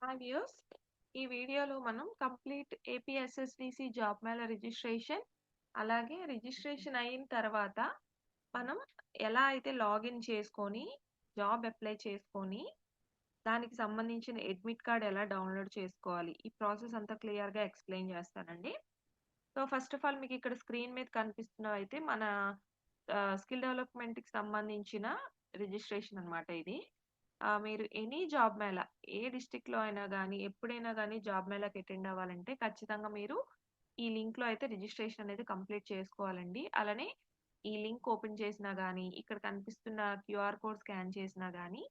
Hi viewers. ఈ వీడియోలో మనం complete APSSDC job Mela registration, అలాగే రిజిస్ట్రేషన్ అయిన తర్వాత మనం ఎలా అయితే లాగిన్ చేసుకొని జాబ్ అప్లై చేసుకొని దానికి సంబంధించిన అడ్మిట్ కార్డ్ ఎలా డౌన్లోడ్ చేసుకోవాలి, ఈ ప్రాసెస్ అంతా క్లియర్గా ఎక్స్ప్లెయిన్ చేస్తానండి. సో ఫస్ట్ ఆఫ్ ఆల్ మీకు ఇక్కడ స్క్రీన్ మీద కనిపిస్తున్నవైతే మన స్కిల్ డెవలప్మెంట్కి సంబంధించిన రిజిస్ట్రేషన్ అన్నమాట ఇది. మీరు ఎనీ జాబ్ మేళా ఏ డిస్ట్రిక్ట్‌లో అయినా గానీ, ఎప్పుడైనా గానీ జాబ్ మేళాకి అటెండ్ అవ్వాలంటే ఖచ్చితంగా మీరు ఈ లింక్‌లో అయితే రిజిస్ట్రేషన్ అనేది కంప్లీట్ చేసుకోవాలండి. అలానే ఈ లింక్ ఓపెన్ చేసినా గానీ, ఇక్కడ కనిపిస్తున్న క్యూఆర్ కోడ్ స్కాన్ చేసినా గానీ,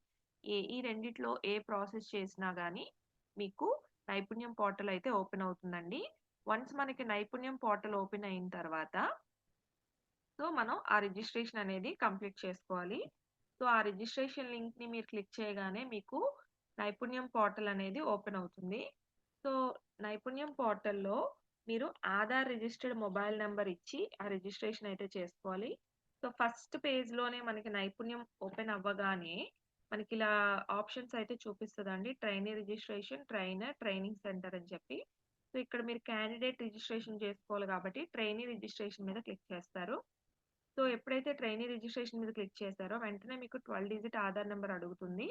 ఈ రెండిట్లో ఏ ప్రాసెస్ చేసినా గానీ మీకు నైపుణ్యం పోర్టల్ అయితే ఓపెన్ అవుతుందండి. వన్స్ మనకి నైపుణ్యం పోర్టల్ ఓపెన్ అయిన తర్వాత మనం ఆ రిజిస్ట్రేషన్ అనేది కంప్లీట్ చేసుకోవాలి. సో, ఆ రిజిస్ట్రేషన్ లింక్‌ని మీరు క్లిక్ చేయగానే మీకు నైపుణ్యం పోర్టల్ అనేది ఓపెన్ అవుతుంది. సో, నైపుణ్యం పోర్టల్‌లో మీరు ఆధార్ రిజిస్టర్డ్ మొబైల్ నంబర్ ఇచ్చి ఆ రిజిస్ట్రేషన్ అయితే చేసుకోవాలి. సో, ఫస్ట్ పేజ్‌లోనే మనకి నైపుణ్యం ఓపెన్ అవ్వగానే మనకిలా ఆప్షన్స్ అయితే చూపిస్తదండి. Trainee registration, trainer, training centre అని చెప్పి. సో, ఇక్కడ మీరు క్యాండిడేట్ రిజిస్ట్రేషన్ చేసుకోవాలి కాబట్టి ట్రైనీ రిజిస్ట్రేషన్ మీద క్లిక్ చేస్తారు. సో, ఎప్పుడైతే ట్రైనీ రిజిస్ట్రేషన్ మీద క్లిక్ చేశారో వెంటనే మీకు 12 డిజిట్ ఆధార్ నంబర్ అడుగుతుంది.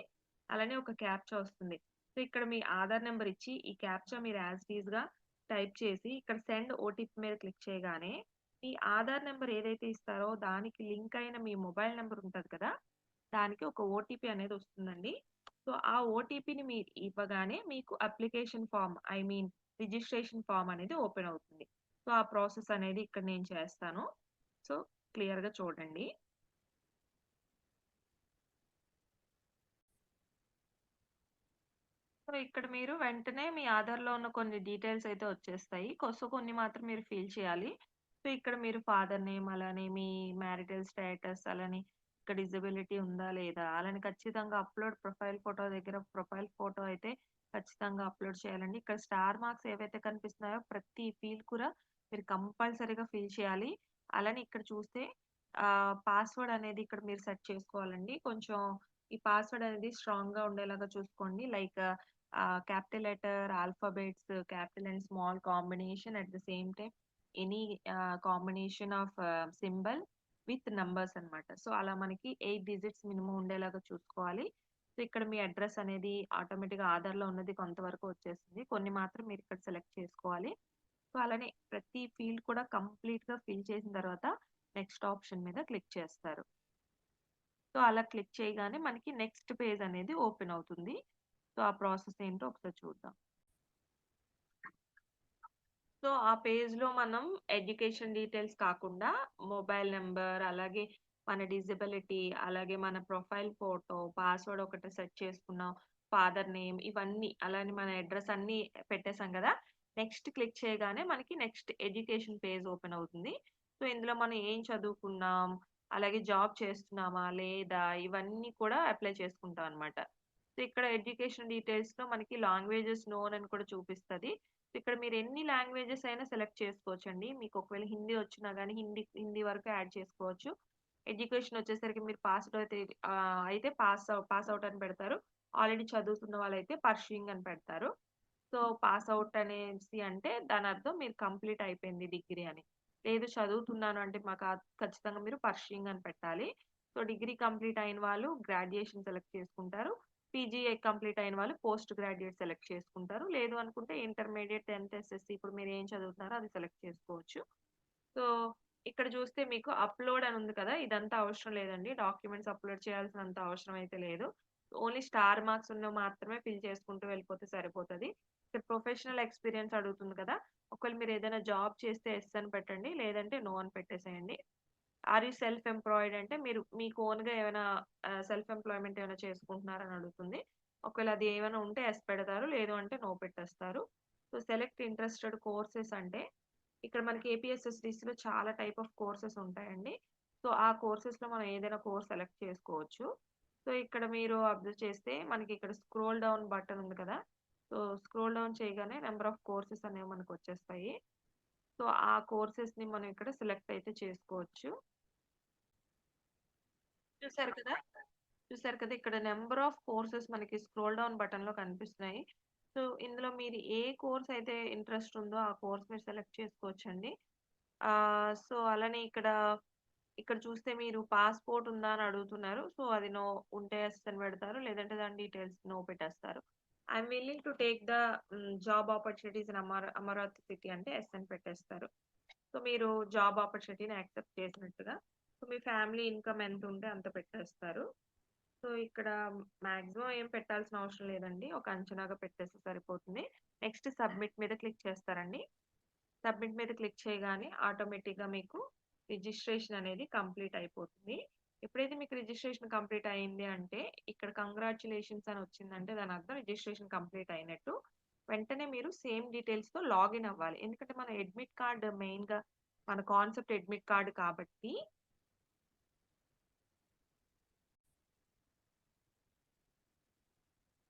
అలానే ఒక క్యాప్చా వస్తుంది. సో, ఇక్కడ మీ ఆధార్ నంబర్ ఇచ్చి ఈ క్యాప్చా మీరు యాజ్ ఇట్ ఈస్‌గా టైప్ చేసి ఇక్కడ సెండ్ ఓటీపీ మీద క్లిక్ చేయగానే మీ ఆధార్ నంబర్ ఏదైతే ఇస్తారో దానికి లింక్ అయిన మీ మొబైల్ నంబర్ ఉంటది కదా! దానికి ఒక ఓటీపీ అనేది వస్తుందండి. సో, ఆ ఓటీపీని మీరు ఇవ్వగానే మీకు అప్లికేషన్ ఫార్మ్ రిజిస్ట్రేషన్ ఫార్మ్ అనేది ఓపెన్ అవుతుంది. సో, ఆ ప్రాసెస్ అనేది ఇక్కడ నేను చేస్తాను. సో, క్లియర్‌గా చూడండి. సో, ఇక్కడ మీరు వెంటనే మీ ఆధార్‌లో ఉన్న కొన్ని డీటెయిల్స్ అయితే వచ్చేస్తాయి. కొన్ని మాత్రం మీరు ఫిల్ చేయాలి. సో, ఇక్కడ మీరు ఫాదర్ నేమ్, అలానే మీ మ్యారిటల్ స్టేటస్, అలానే ఇక్కడ డిజబిలిటీ ఉందా లేదా, అలానే ఖచ్చితంగా అప్‌లోడ్ ప్రొఫైల్ ఫోటో దగ్గర ప్రొఫైల్ ఫోటో అయితే ఖచ్చితంగా అప్‌లోడ్ చేయాలండి. ఇక్కడ స్టార్ మార్క్స్ ఏవైతే కనిపిస్తున్నాయో ప్రతి ఫీల్డ్ కూడా మీరు కంపల్సరీగా ఫిల్ చేయాలి. అలానే ఇక్కడ చూస్తే పాస్‌వర్డ్ అనేది ఇక్కడ మీరు సెట్ చేసుకోవాలండి. కొంచెం ఈ పాస్‌వర్డ్ అనేది స్ట్రాంగ్‌గా ఉండేలాగా చూసుకోండి. Like capital letter, alphabets, capital and small combination at the same time any combination of symbol with numbers అన్నమాట. సో, అలా మనకి 8 డిజిట్స్ మినిమమ్ ఉండేలాగా చూసుకోవాలి. సో, ఇక్కడ మీ అడ్రెస్ అనేది ఆటోమేటిక్‌గా ఆధార్‌లో ఉన్నది కొంతవరకు వచ్చేస్తుంది. కొన్ని మాత్రం మీరు ఇక్కడ సెలెక్ట్ చేసుకోవాలి. సో, అలానే ప్రతి ఫీల్డ్ కూడా కంప్లీట్‌గా ఫిల్ చేసిన తర్వాత నెక్స్ట్ ఆప్షన్ మీద క్లిక్ చేస్తారు. సో, అలా క్లిక్ చేయగానే మనకి నెక్స్ట్ పేజ్ అనేది ఓపెన్ అవుతుంది. సో, ఆ ప్రాసెస్ ఏంటో ఒకసారి చూద్దాం. సో, ఆ పేజ్‌లో మనం ఎడ్యుకేషన్ డీటెయిల్స్ కాకుండా మొబైల్ నంబర్, అలాగే మన డిజబిలిటీ, అలాగే మన ప్రొఫైల్ ఫోటో, పాస్‌వర్డ్ ఒకటి సెట్ చేసుకున్నాం, ఫాదర్ నేమ్ ఇవన్నీ, అలానే మన అడ్రెస్ అన్నీ పెట్టేసాం గదా! నెక్స్ట్ క్లిక్ చేయగానే మనకి నెక్స్ట్ ఎడ్యుకేషన్ పేజ్ ఓపెన్ అవుతుంది. సో, ఇందులో మనం ఏం చదువుకున్నాం, అలాగే జాబ్ చేస్తున్నామా లేదా, ఇవన్నీ కూడా అప్లై చేసుకుంటాం అన్నమాట. సో, ఇక్కడ ఎడ్యుకేషన్ డీటెయిల్స్‌లో మనకి లాంగ్వేజెస్ నోన్ అని కూడా చూపిస్తది. ఇక్కడ మీరు ఎన్ని లాంగ్వేజెస్ అయినా సెలెక్ట్ చేసుకోవచ్చండి. మీకు ఒకవేళ హిందీ వచ్చినా గాని హిందీ వరకు యాడ్ చేసుకోవచ్చు. ఎడ్యుకేషన్ వచ్చేసరికి మీరు పాస్డ్ అయితే అయితే పాస్ ఔట్ అని పెడతారు. ఆల్రెడీ చదువుతున్న వాళ్ళైతే పర్స్యూయింగ్ అని పెడతారు. సో, పాస్ ఔట్ అనేసి అంటే దానర్థం మీరు కంప్లీట్ అయిపోయింది డిగ్రీ అని. లేదు చదువుతున్నాను అంటే ఖచ్చితంగా మీరు పర్స్యూయింగ్ అని పెట్టాలి. సో, డిగ్రీ కంప్లీట్ అయిన వాళ్ళు గ్రాడ్యుయేషన్ సెలెక్ట్ చేసుకుంటారు. పీజీ కంప్లీట్ అయిన వాళ్ళు పోస్ట్ గ్రాడ్యుయేట్ సెలెక్ట్ చేసుకుంటారు. లేదు అనుకుంటే ఇంటర్మీడియేట్, 10థ్ ఎస్ఎస్‌సి ఇప్పుడు మీరు ఏం చదువుతున్నారో అది సెలెక్ట్ చేసుకోవచ్చు. సో, ఇక్కడ చూస్తే మీకు అప్‌లోడ్ అని ఉంది కదా! ఇదంతా అవసరం లేదండి. డాక్యుమెంట్స్ అప్‌లోడ్ చేయాల్సినంత అవసరం అయితే లేదు. ఓన్లీ స్టార్ మార్క్స్ ఉన్నవి మాత్రమే ఫిల్ చేసుకుంటూ వెళ్ళిపోతే సరిపోతది. ఇక్కడ ప్రొఫెషనల్ ఎక్స్‌పీరియన్స్ అడుగుతుంది కదా! ఒకవేళ మీరు ఏదైనా జాబ్ చేస్తే యెస్ అని పెట్టండి. లేదంటే నో అని పెట్టేసేయండి. ఆర్ యూ సెల్ఫ్ ఎంప్లాయిడ్ అంటే మీరు మీకు ఓన్‌గా ఏమైనా సెల్ఫ్ ఎంప్లాయ్‌మెంట్ ఏమైనా చేసుకుంటున్నారని అడుగుతుంది. ఒకవేళ అది ఏమైనా ఉంటే యెస్ పెడతారు. లేదు అంటే నో పెట్టేస్తారు. సో, సెలెక్ట్ ఇంట్రెస్టెడ్ కోర్సెస్ అంటే ఇక్కడ మనకి ఏపీఎస్ఎస్‌డీసీలో చాలా టైప్ ఆఫ్ కోర్సెస్ ఉంటాయండి. సో, ఆ కోర్సెస్‌లో మనం ఏదైనా కోర్స్ సెలెక్ట్ చేసుకోవచ్చు. సో, ఇక్కడ మీరు అబ్జర్వ్ చేస్తే మనకి ఇక్కడ స్క్రోల్ డౌన్ బటన్ ఉంది కదా! సో, స్క్రోల్ డౌన్ చేయగానే నంబర్ ఆఫ్ కోర్సెస్ అనేవి మనకొచ్చేస్తాయి. సో, ఆ కోర్సెస్‌ని మనం ఇక్కడ సెలెక్ట్ అయితే చేసుకోవచ్చు. చూసారు కదా! చూసారు కదా! ఇక్కడ నంబర్ ఆఫ్ కోర్సెస్ మనకి స్క్రోల్ డౌన్ బటన్‌లో కనిపిస్తున్నాయి. సో, ఇందులో మీరు ఏ కోర్స్ అయితే ఇంట్రెస్ట్ ఉందో ఆ కోర్స్ మీరు సెలెక్ట్ చేసుకోవచ్చండి. సో, అలానే ఇక్కడ చూస్తే మీరు పాస్‌పోర్ట్ ఉందా అని అడుగుతున్నారు. సో, అది నో, ఉంటే యెస్ అని పెడతారు. లేదంటే దాని డీటెయిల్స్ నో పెట్టేస్తారు. I'm willing to take the job opportunities in Amaravati city అంటే యెస్ అని పెట్టేస్తారు. సో, మీరు జాబ్ ఆపర్చునిటీని యాక్సెప్ట్ చేసినట్టుగా. సో, మీ ఫ్యామిలీ ఇన్‌కమ్ ఎంత ఉంటే అంత పెట్టేస్తారు. సో, ఇక్కడ మాక్సిమం ఏం పెట్టాల్సిన అవసరం లేదండి. ఒక అంచనాగా పెట్టేస్తే సరిపోతుంది. నెక్స్ట్ సబ్మిట్ మీద క్లిక్ చేస్తారండి. సబ్మిట్ మీద క్లిక్ చేయగానే ఆటోమేటిక్‌గా మీకు రిజిస్ట్రేషన్ అనేది కంప్లీట్ అయిపోతుంది. ఎప్పుడైతే మీకు రిజిస్ట్రేషన్ కంప్లీట్ అయింది అంటే, ఇక్కడ కంగ్రాచ్యులేషన్స్ అని వచ్చిందంటే దాని అర్థం రిజిస్ట్రేషన్ కంప్లీట్ అయినట్టు. వెంటనే మీరు సేమ్ డీటెయిల్స్‌తో లాగిన్ అవ్వాలి. ఎందుకంటే మన అడ్మిట్ కార్డ్ మెయిన్‌గా మన కాన్సెప్ట్ అడ్మిట్ కార్డ్ కాబట్టి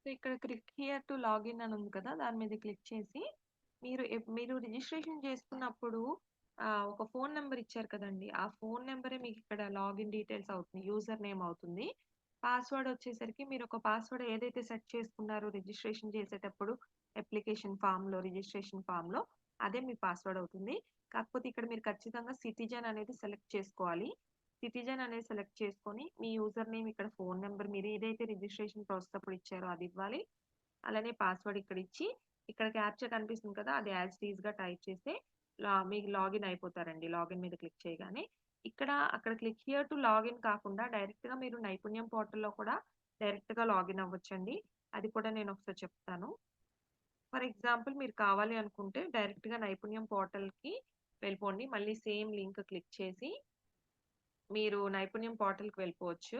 సో, ఇక్కడ క్లిక్ హియర్ టు లాగిన్ అని ఉంది కదా! దాని మీద క్లిక్ చేసి మీరు రిజిస్ట్రేషన్ చేసుకున్నప్పుడు ఒక ఫోను నంబర్ ఇచ్చారు కదండీ! ఆ ఫోను నంబరే మీకిక్కడ లాగిన్ డీటెయిల్స్ అవుతుంది. యూజర్ నేమ్ అవుతుంది. పాస్వర్డ్ వచ్చేసరికి మీరొక పాస్వర్డ్ ఏదైతే సెట్ చేసుకున్నారో రిజిస్ట్రేషన్ చేసేటప్పుడు రిజిస్ట్రేషన్ ఫార్మ్‌లో అదే మీ పాస్వర్డ్ అవుతుంది. కాకపోతే ఇక్కడ మీరు ఖచ్చితంగా సిటిజన్ అనేది సెలెక్ట్ చేసుకోవాలి. సిటిజన్ అనేది సెలెక్ట్ చేసుకొని, మీ యూజర్ నేమ్ ఇక్కడ ఫోను నంబర్ మీరు ఏదైతే రిజిస్ట్రేషన్ ప్రాసెస్ అప్పుడు ఇచ్చారో అది ఇవ్వాలి. అలానే పాస్వర్డ్ ఇక్కడ ఇచ్చి, ఇక్కడ క్యాప్చా కనిపిస్తుంది కదా! అది యాజ్ ఇట్ ఈస్‌గా టైప్ చేస్తే మీకు లాగిన్ అయిపోతారండి. లాగిన్ మీద క్లిక్ చేయగానే. అక్కడ క్లిక్ హియర్ టు లాగిన్ కాకుండా డైరెక్ట్‌గా మీరు నైపుణ్యం పోర్టల్‌లో కూడా డైరెక్ట్‌గా లాగిన్ అవ్వొచ్చండి. అది కూడా నేను ఒకసారి చెప్తాను. ఫర్ ఎగ్జాంపుల్ మీరు కావాలి అనుకుంటే డైరెక్ట్‌గా నైపుణ్యం పోర్టల్‌కి వెళ్ళిపోండి. మళ్ళీ సేమ్ లింక్ క్లిక్ చేసి మీరు నైపుణ్యం పోర్టల్‌కి వెళ్ళిపోవచ్చు.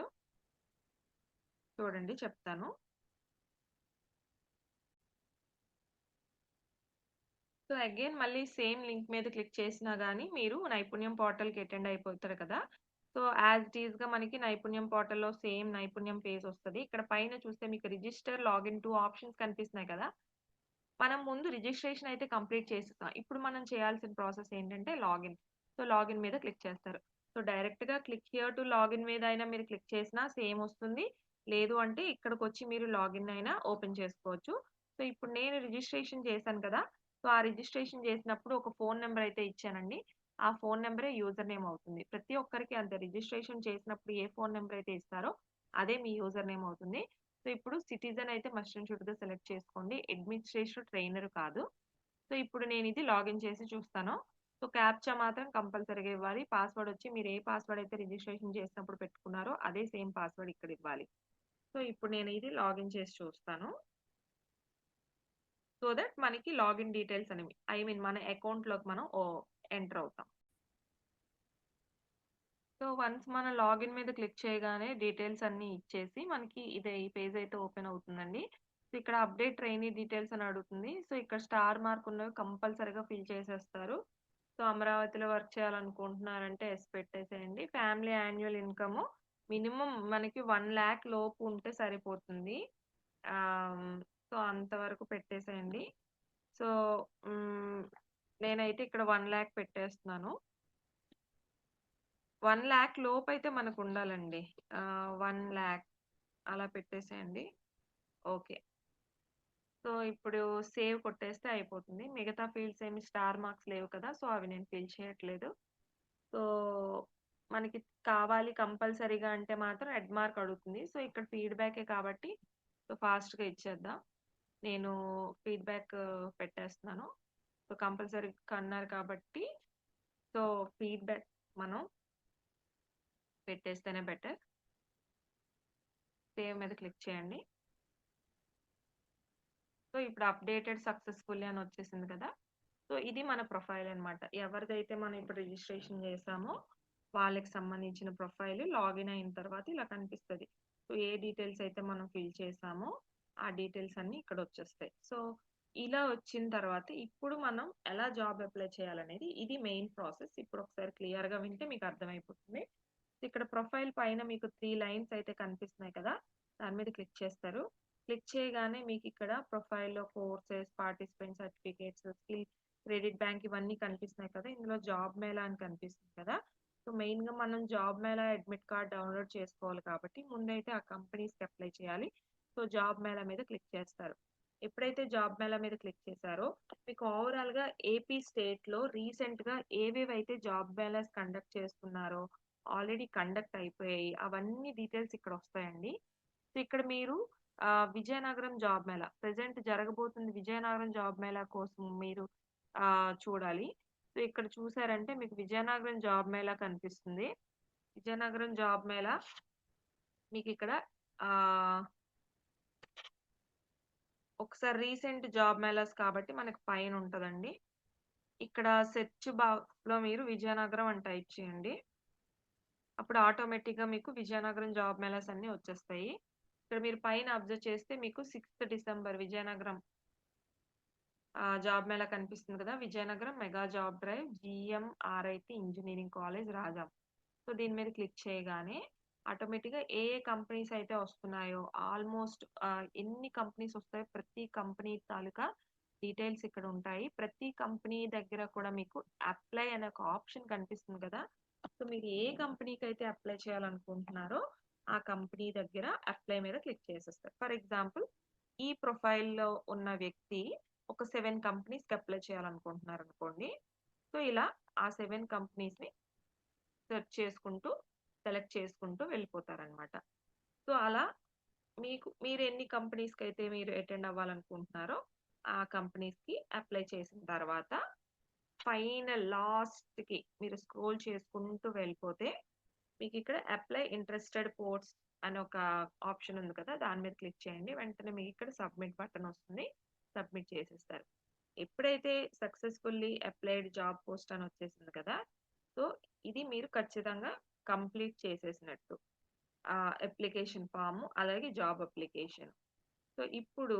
చూడండి చెప్తాను. సో, అగైన్ మళ్ళీ సేమ్ లింక్ మీద క్లిక్ చేసినా గాని మీరు నైపుణ్యం పోర్టల్‌కి అటెండ్ అయిపోతారు కదా! సో, యాజ్ ఇట్ ఈస్‌గా మనకి నైపుణ్యం పోర్టల్‌లో సేమ్ నైపుణ్యం పేజ్ వస్తది. ఇక్కడ పైన చూస్తే మీకు రిజిస్టర్, లాగిన్ 2 ఆప్షన్స్ కనిపిస్తున్నాయి కదా! మనం ముందు రిజిస్ట్రేషన్ అయితే కంప్లీట్ చేసేసాం. ఇప్పుడు మనం చేయాల్సిన ప్రాసెస్ ఏంటంటే లాగిన్. సో, లాగిన్ మీద క్లిక్ చేస్తారు. సో, డైరెక్ట్‌గా క్లిక్ హియర్ టు లాగిన్ మీద అయినా మీరు క్లిక్ చేసినా సేమ్ వస్తుంది. లేదు అంటే ఇక్కడికొచ్చి మీరు లాగిన్ అయినా ఓపెన్ చేసుకోవచ్చు. సో, ఇప్పుడు నేను రిజిస్ట్రేషన్ చేశాను కదా! సో, ఆ రిజిస్ట్రేషన్ చేసినప్పుడు ఒక ఫోను నంబర్ అయితే ఇచ్చానండి. ఆ ఫోను నంబరే యూజర్ నేమ్ అవుతుంది. ప్రతి ఒక్కరికి అంతే రిజిస్ట్రేషన్ చేసినప్పుడు ఏ ఫోను నంబర్ అయితే ఇస్తారో అదే మీ యూజర్ నేమ్ అవుతుంది. సో, ఇప్పుడు సిటిజన్ అయితే మస్ట్ అండ్ షుడ్‌గా సెలెక్ట్ చేసుకోండి. అడ్మినిస్ట్రేషన్ ట్రైనర్ కాదు. సో, ఇప్పుడు నేనిది లాగిన్ చేసి చూస్తాను. సో, క్యాప్చా మాత్రం కంపల్సరీగా ఇవ్వాలి. పాస్వర్డ్ వచ్చి మీరు ఏ పాస్వర్డ్ అయితే రిజిస్ట్రేషన్ చేసినప్పుడు పెట్టుకున్నారో అదే సేమ్ పాస్వర్డ్ ఇక్కడ ఇవ్వాలి. సో, ఇప్పుడు నేను ఇది లాగిన్ చేసి చూస్తాను. సో దట్ మనకి లాగిన్ డీటెయిల్స్ అనేవి మన అకౌంట్‌లోకి మనం ఎంటర్ అవుతాం. సో, వన్స్ మన లాగిన్ మీద క్లిక్ చేయగానే డీటెయిల్స్ అన్నీ ఇచ్చేసి మనకి ఈ పేజ్ అయితే ఓపెన్ అవుతుందండి. సో, ఇక్కడ అప్డేట్ ట్రైనీ డీటెయిల్స్ అని అడుగుతుంది. సో, ఇక్కడ స్టార్ మార్క్ ఉన్నవి కంపల్సరీగా ఫిల్ చేసేస్తారు. సో, అమరావతిలో వర్క్ చేయాలనుకుంటున్నారంటే యెస్ పెట్టేసేయండి. ఫ్యామిలీ యాన్యువల్ ఇన్‌కమ్ మినిమమ్ మనకి 1,00,000 లోపు ఉంటే సరిపోతుంది. ఆహ్, సో, అంతవరకు పెట్టేసేయండి. సో, హ్మ్, నేనైతే ఇక్కడ 1,00,000 పెట్టేస్తున్నాను. 1,00,000 లోపైతే మనకుండాలండి. 1,00,000 అలా పెట్టేసేయండి. ఓకే. సో, ఇప్పుడు సేవ్ కొట్టేస్తే అయిపోతుంది. మిగతా ఫీల్డ్స్ ఏమి స్టార్ మార్క్స్ లేవు కదా! సో, అవి నేను ఫిల్ చేయట్లేదు. సో, మనకి కావాలి కంపల్సరీగా అంటే మాత్రం రెడ్ మార్క్ అడుగుతుంది. సో, ఇక్కడ ఫీడ్‌బ్యాకే కాబట్టి సో, ఫాస్ట్‌గా ఇచ్చేద్దాం. నేను ఫీడ్‌బ్యాక్ పెట్టేస్తున్నాను. సో, కంపల్సరీ అన్నారు కాబట్టి సో, ఫీడ్‌బ్యాక్ మనం పెట్టేస్తేనే బెటర్. సేవ్ మీద క్లిక్ చేయండి. సో, ఇప్పుడు అప్‌డేటెడ్ సక్సెస్‌ఫుల్లీ అని వచ్చేసింది కదా! సో, ఇది మన ప్రొఫైల్ అన్నమాట. ఎవరిదైతే మనం ఇప్పుడు రిజిస్ట్రేషన్ చేసామో వాళ్ళకి సంబంధించిన ప్రొఫైల్ లాగిన్ అయిన తర్వాత ఇలా కనిపిస్తది. సో, ఏ డీటెయిల్స్ అయితే మనం ఫిల్ చేసామో ఆ డీటెయిల్స్ అన్నీ ఇక్కడ వచ్చేస్తాయి. సో, ఇలా వచ్చిన తర్వాత ఇప్పుడు మనం ఎలా జాబ్ అప్లై చేయాలనేది ఇది మెయిన్ ప్రాసెస్. ఇప్పుడు ఒకసారి క్లియర్‌గా వింటే మీకు అర్థమైపోతుంది. ఇక్కడ ప్రొఫైల్ పైన మీకు 3 లైన్స్ అయితే కనిపిస్తున్నాయి కదా! దాని మీద క్లిక్ చేస్తారు. క్లిక్ చేయగానే మీకిక్కడ ప్రొఫైల్‌లో courses, participant certificates, skill credit bank ఇవన్నీ కనిపిస్తున్నాయి కదా! ఇందులో జాబ్ మేళా అని కనిపిస్తుంది కదా! సో, మెయిన్‌గా మనం job Mela admit card download చేసుకోవాలి కాబట్టి ముందైతే ఆ కంపెనీస్‌కి అప్లై చేయాలి. సో, జాబ్ మేళా మీద క్లిక్ చేస్తారు. ఎప్పుడైతే జాబ్ మేళా మీద క్లిక్ చేశారో మీకు ఓవరాల్‌గా ఏపీ స్టేట్‌లో రీసెంట్‌గా ఏవేవైతే జాబ్ మేళాస్ కండక్ట్ చేస్తున్నారో, ఆల్రెడీ కండక్ట్ అయిపోయాయి. అవన్నీ డీటెయిల్స్ ఇక్కడొస్తాయండి. సో, ఇక్కడ మీరు విజయనగరం జాబ్ మేళా ప్రెజెంట్ జరగబోతుంది విజయనగరం జాబ్ మేళా కోసం మీరు చూడాలి. సో, ఇక్కడ చూసారంటే మీకు విజయనగరం జాబ్ మేళా కనిపిస్తుంది. విజయనగరం జాబ్ మేళా మీకిక్కడ ఆహ్, ఒకసారి రీసెంట్ జాబ్ మేళాస్ కాబట్టి మనకి పైనుంటదండి. ఇక్కడ సెర్చ్ బాక్స్‌లో మీరు విజయనగరం అని టైప్ చేయండి. అప్పుడు ఆటోమేటిక్‌గా మీకు విజయనగరం జాబ్ మేళాస్ అన్నీ వచ్చేస్తాయి. ఇక్కడ మీరు పైన అబ్జర్వ్ చేస్తే మీకు 6థ్ డిసెంబర్ విజయనగరం జాబ్ మేళా కనిపిస్తుంది కదా! Vizianagaram mega job drive GMRIT engineering college Rajam. So, దీని మీద క్లిక్ చేయగానే ఆటోమేటిక్‌గా ఏ ఏ కంపెనీస్ అయితే వస్తున్నాయో ఆల్‌మోస్ట్ ఎన్ని కంపెనీస్ వస్తాయో ప్రతి కంపెనీ తాలూకా డీటెయిల్స్ ఇక్కడ ఉంటాయి. ప్రతి కంపెనీ దగ్గర కూడా మీకు అప్లై అనే ఒక ఆప్షన్ కనిపిస్తుంది కదా! సో, మీరు ఏ కంపెనీకైతే అప్లై చేయాలనుకుంటున్నారో ఆ కంపెనీ దగ్గర అప్లై మీద క్లిక్ చేసేస్తారు. ఫర్ ఎగ్జాంపుల్ ఈ ప్రొఫైల్‌లో ఉన్న వ్యక్తి ఒక 7 కంపెనీస్‌కి అప్లై చేయాలనుకుంటున్నారనుకోండి. సో, ఇలా ఆ 7 కంపెనీస్‌ని సెర్చ్ చేసుకుంటూ, సెలెక్ట్ చేసుకుంటూ వెళ్ళిపోతారనమాట. సో, అలా మీరు ఎన్ని కంపెనీస్‌కైతే మీరు అటెండ్ అవ్వాలనుకుంటున్నారో, ఆ కంపెనీస్‌కి అప్లై చేసిన తర్వాత ఫైనల్ లాస్ట్‌కి మీరు స్క్రోల్ చేసుకుంటూ వెళ్ళిపోతే, మీకిక్కడ అప్లై ఇంట్రెస్టెడ్ పోస్ట్స్ అని ఒక ఆప్షన్ ఉంది కదా! దాని మీద క్లిక్ చేయండి. వెంటనే మీకిక్కడ సబ్మిట్ బటన్ వస్తుంది. సబ్మిట్ చేసేస్తారు. ఎప్పుడైతే సక్సెస్‌ఫుల్లీ అప్లైడ్ జాబ్ పోస్ట్ అని వచ్చేసింది కదా! సో, ఇది మీరు ఖచ్చితంగా కంప్లీట్ చేసేసినట్టు. అప్లికేషన్ ఫార్మ్ అలాగే జాబ్ అప్లికేషన్. సో, ఇప్పుడు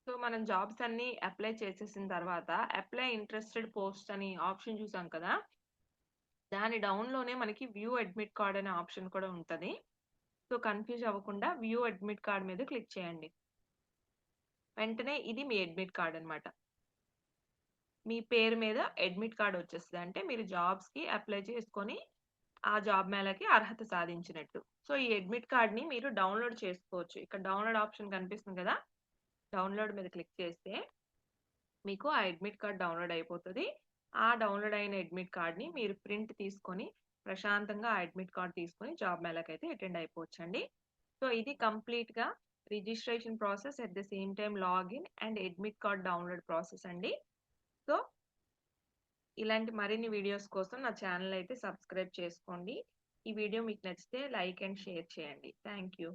మనం జాబ్స్ అన్నీ అప్లై చేసేసిన తర్వాత అప్లై ఇంట్రెస్టెడ్ పోస్ట్ అని ఆప్షన్ చూసాం కదా! దాని డౌన్‌లోనే మనకి వ్యూ అడ్మిట్ కార్డ్ అనే ఆప్షన్ కూడా ఉంటది. సో, కన్‌ఫ్యూజ్ అవ్వకుండా వ్యూ అడ్మిట్ కార్డ్ మీద క్లిక్ చేయండి. వెంటనే ఇది మీ అడ్మిట్ కార్డ్ అన్నమాట. మీ పేరు మీద అడ్మిట్ కార్డ్ వచ్చేస్తది. అంటే మీరు జాబ్స్‌కి అప్లై చేసుకొని ఆ జాబ్ మేళాకి అర్హత సాధించినట్టు. సో, ఈ అడ్మిట్ కార్డ్‌ని మీరు డౌన్‌లోడ్ చేసుకోవచ్చు. ఇక్కడ డౌన్‌లోడ్ ఆప్షన్ కనిపిస్తుంది కదా! డౌన్‌లోడ్ మీద క్లిక్ చేస్తే మీకు ఆ అడ్మిట్ కార్డ్ డౌన్‌లోడ్ అయిపోతది. ఆ డౌన్‌లోడ్ అయిన అడ్మిట్ కార్డ్‌ని మీరు ప్రింట్ తీసుకొని ప్రశాంతంగా ఆ అడ్మిట్ కార్డ్ తీసుకొని జాబ్ మేళాకైతే అటెండ్ అయిపోవచ్చండి. సో, ఇది కంప్లీట్‌గా registration process at the same time login and admit card download process అండి. సో, ఇలాంటి మరిన్ని వీడియోస్ కోసం నా ఛానెల్ అయితే సబ్స్క్రైబ్ చేసుకోండి. ఈ వీడియో మీకు నచ్చితే లైక్ అండ్ షేర్ చేయండి. Thank you.